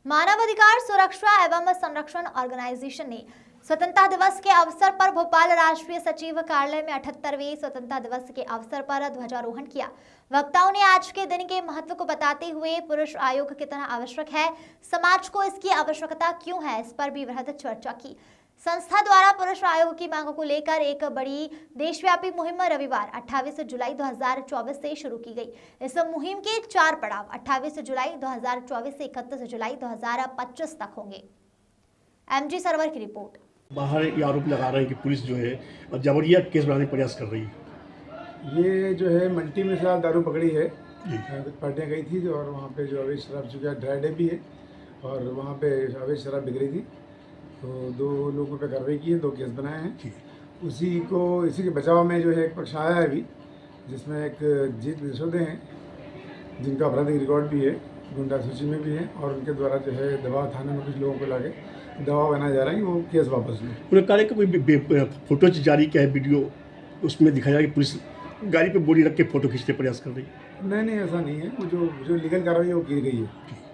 मानवाधिकार सुरक्षा एवं संरक्षण ऑर्गेनाइजेशन ने स्वतंत्रता दिवस के अवसर पर भोपाल राष्ट्रीय सचिव कार्यालय में 78वें स्वतंत्रता दिवस के अवसर पर ध्वजारोहण किया। वक्ताओं ने आज के दिन के महत्व को बताते हुए पुरुष आयोग कितना आवश्यक है, समाज को इसकी आवश्यकता क्यों है, इस पर भी वृहद चर्चा की। संस्था द्वारा पुरुष आयोग की मांगों को लेकर एक बड़ी देशव्यापी मुहिम रविवार 28 जुलाई 2024 से शुरू की गई। इस मुहिम के 4 पड़ाव 28 जुलाई 2024 से 31 जुलाई 2025 तक होंगे। एमजी सर्वर की रिपोर्ट। बाहर ये आरोप लगा रहे हैं कि पुलिस जो है जबरिया केस बनाने का प्रयास कर रही है। ये जो है मल्टी में फिलहाल दारू पकड़ी है, कुछ पार्टियाँ गई थी और वहाँ पे जो अवैध शराब चुका ड्राई डे भी है और वहाँ पे अवैध शराब बिक रही थी, तो 2 लोगों पे कार्रवाई की है, 2 केस बनाए हैं। इसी के बचाव में जो है एक पक्ष आया है अभी, जिसमें एक जीत विशोदे हैं जिनका आपराधिक रिकॉर्ड भी है, गुंडा सूची में भी है और उनके द्वारा जो है दबाव थाने में कुछ लोगों को लाके दबाव बनाया जा रहा है कि वो केस वापस लें। उन्होंने कहा कि कोई फोटो जारी किया है, वीडियो उसमें दिखाया कि पुलिस गाड़ी पे बोरी रख के फोटो खींचने का प्रयास कर रही है। नहीं ऐसा नहीं है, वो जो लीगल कार्रवाई है वो की गई है।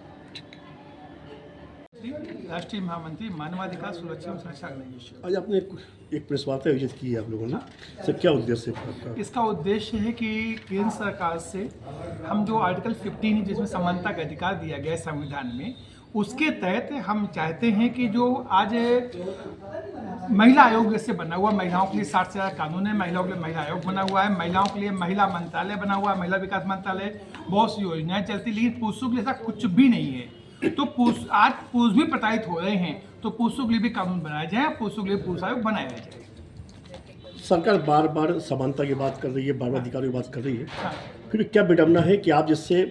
राष्ट्रीय महामंत्री मानवाधिकार सुरक्षा एवं संरक्षण ऑर्गेनाइजेशन। आज आपने एक प्रेस वार्ता आयोजित की है आप लोगों ने, सर क्या उद्देश्य है आपका? इसका उद्देश्य है कि केंद्र सरकार से हम जो आर्टिकल 15 है जिसमें समानता का अधिकार दिया गया है संविधान में, उसके तहत हम चाहते हैं कि जो आज महिला आयोग जैसे बना हुआ, महिलाओं के लिए 60 से ज़्यादा कानून है, महिलाओं के लिए महिला आयोग बना हुआ है, महिलाओं के लिए महिला मंत्रालय बना हुआ है, महिला विकास मंत्रालय, बहुत सी योजनाएं चलती, लेकिन पुरुषों के लिए ऐसा कुछ भी नहीं है। तो आज पुरुष भी प्रताड़ित हो रहे हैं, तो पुरुषों के लिए भी कानून बनाया जाए, पुरुषों के लिए पुरुष आयोग बनाया जाए। सरकार बार बार समानता की बात कर रही है, बार बार अधिकारों की बात कर रही है, हाँ। फिर क्या विडम्बना है कि आप जैसे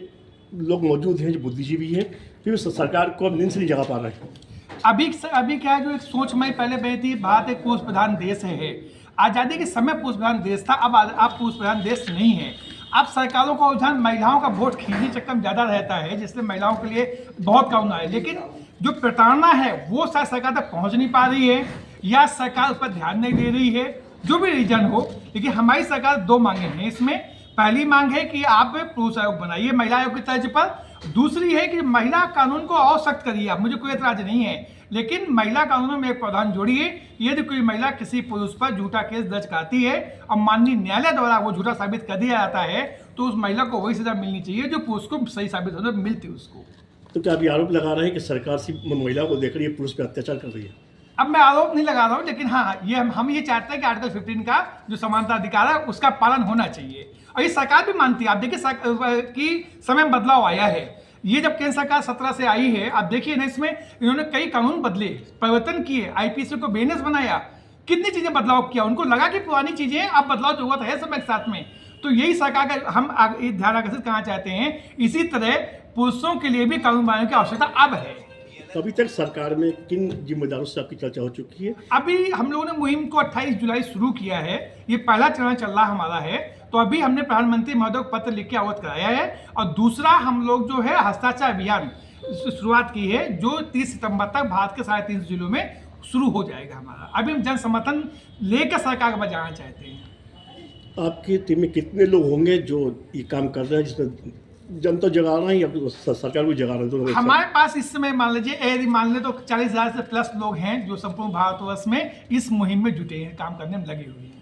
लोग मौजूद हैं जो बुद्धिजीवी हैं, फिर सरकार को अब नींद से नहीं जगा पा रहे हैं। अभी क्या है, जो एक सोच में पहले बनी थी, भारत एक पुरुष प्रधान देश है, आज़ादी के समय पुरुष प्रधान देश था, अब पुरुष प्रधान देश नहीं है। अब सरकारों का रुझान महिलाओं का वोट खींचने चक्कर में ज़्यादा रहता है, जिससे महिलाओं के लिए बहुत कानून आए, लेकिन जो प्रताड़ना है वो शायद सरकार तक पहुंच नहीं पा रही है या सरकार उस पर ध्यान नहीं दे रही है, जो भी रीजन हो। लेकिन हमारी सरकार 2 मांगे हैं इसमें। पहली मांग है कि आप पुरुष आयोग बनाइए महिला आयोग की तर्ज पर। दूसरी है कि महिला कानून को और सख्त करिए। अब मुझे कोई एतराज नहीं है, लेकिन महिला कानूनों में एक प्रावधान जोड़िए, यदि कोई महिला किसी पुरुष पर झूठा केस दर्ज करती है और माननीय न्यायालय द्वारा वो झूठा साबित कर दिया जाता है, तो उस महिला को वही सजा मिलनी चाहिए जो पुरुष को सही साबित होने मिलती उसको। तो क्या अभी आरोप लगा रहे हैं कि सरकार सिर्फ महिला को देखकर ये पुरुष पर अत्याचार कर रही है? अब मैं आरोप नहीं लगा रहा हूँ, लेकिन हाँ, ये हम ये चाहते हैं कि आर्टिकल 15 का जो समानता अधिकार है उसका पालन होना चाहिए, और ये सरकार भी मानती है। आप देखिए कि समय में बदलाव आया है। ये जब केंद्र सरकार 17 से आई है, आप देखिए ना, इसमें इन्होंने कई कानून बदले, परिवर्तन किए, आईपीसी को बेनेस बनाया, कितनी चीजें बदलाव किया। उनको लगा कि पुरानी चीजें अब बदलाव जरूरत है समय के साथ में, तो यही सरकार का हम ध्यान आकर्षित करना चाहते हैं। इसी तरह पुरुषों के लिए भी कानून बनाने की आवश्यकता अब है। अभी तक सरकार में किन जिम्मेदारों से आपकी चर्चा हो चुकी है? अभी हम लोगों ने मुहिम को 28 जुलाई शुरू किया है, ये पहला चरण चल रहा हमारा है। तो अभी हमने प्रधानमंत्री महोदय को पत्र लिख के अवगत कराया है, और दूसरा हम लोग जो है हस्ताक्षर अभियान शुरुआत की है, जो 30 सितंबर तक भारत के 3.5 जिलों में शुरू हो जाएगा हमारा। अभी हम जन समर्थन लेकर सरकार को बजाना चाहते हैं। आपकी टीम में कितने लोग होंगे जो ये काम कर रहे हैं, जिसमें जनता जगा रहा है या सरकार को जगा रहे हैं? हमारे पास इस समय मान ले तो 40,000 से प्लस लोग हैं जो संपूर्ण भारतवर्ष में इस मुहिम में जुटे हैं, काम करने में लगे हुए हैं।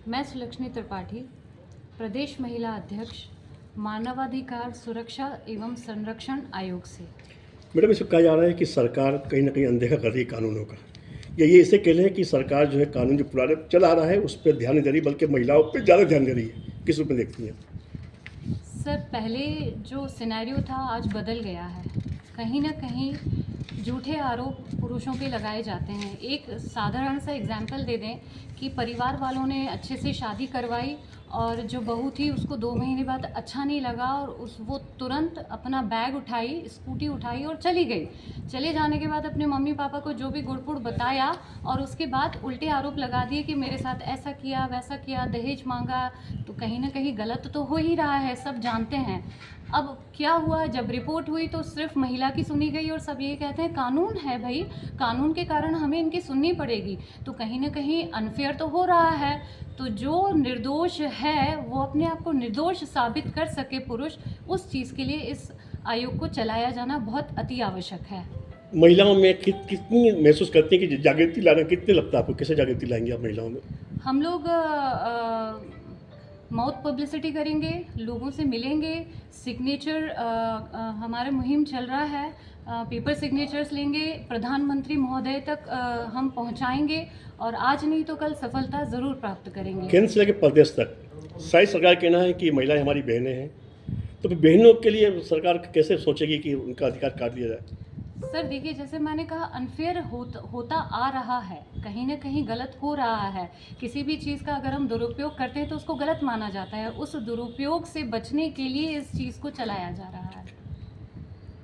मैं सुलक्षणी त्रिपाठी, प्रदेश महिला अध्यक्ष, मानवाधिकार सुरक्षा एवं संरक्षण आयोग से। मैडम, इसमें कहा जा रहा है कि सरकार कहीं ना कहीं अनदेखा कर रही है कानूनों का, या ये इसे कह रहे हैं कि सरकार जो है कानून जो पुराने चला आ रहा है उस पर ध्यान नहीं दे रही, बल्कि महिलाओं पर ज़्यादा ध्यान दे रही है? किस रूप में देखती हैं? सर, पहले जो सिनेरियो था आज बदल गया है। कहीं ना कहीं झूठे आरोप पुरुषों पे लगाए जाते हैं। एक साधारण सा एग्जाम्पल दे दें कि परिवार वालों ने अच्छे से शादी करवाई और जो बहू थी उसको 2 महीने बाद अच्छा नहीं लगा और वो तुरंत अपना बैग उठाई, स्कूटी उठाई और चली गई। चले जाने के बाद अपने मम्मी पापा को जो भी गुड़पुड़ बताया और उसके बाद उल्टे आरोप लगा दिए कि मेरे साथ ऐसा किया वैसा किया, दहेज मांगा। तो कहीं ना कहीं गलत तो हो ही रहा है, सब जानते हैं। अब क्या हुआ, जब रिपोर्ट हुई तो सिर्फ महिला की सुनी गई और सब ये कहते हैं कानून है भाई, कानून के कारण हमें इनकी सुननी पड़ेगी। तो कहीं ना कहीं अनफेयर तो हो रहा है। तो जो निर्दोष है वो अपने आप को निर्दोष साबित कर सके पुरुष, उस चीज़ के लिए इस आयोग को चलाया जाना बहुत अति आवश्यक है। महिलाओं में कितनी महसूस करती हैं कि जागृति लाना, कितने लगता है आपको, कैसे जागृति लाएंगे आप महिलाओं में? हम लोग माउथ पब्लिसिटी करेंगे, लोगों से मिलेंगे, सिग्नेचर हमारा मुहिम चल रहा है, पेपर सिग्नेचर्स लेंगे, प्रधानमंत्री महोदय तक हम पहुंचाएंगे और आज नहीं तो कल सफलता ज़रूर प्राप्त करेंगे। केंद्र से लेकर प्रदेश तक सारी सरकार कहना है कि महिलाएं हमारी बहनें हैं, तो फिर बहनों के लिए सरकार कैसे सोचेगी कि उनका अधिकार काट दिया जाए? सर देखिए, जैसे मैंने कहा, अनफेयर होता आ रहा है, कहीं ना कहीं गलत हो रहा है। किसी भी चीज़ का अगर हम दुरुपयोग करते हैं तो उसको गलत माना जाता है। उस दुरुपयोग से बचने के लिए इस चीज़ को चलाया जा रहा है।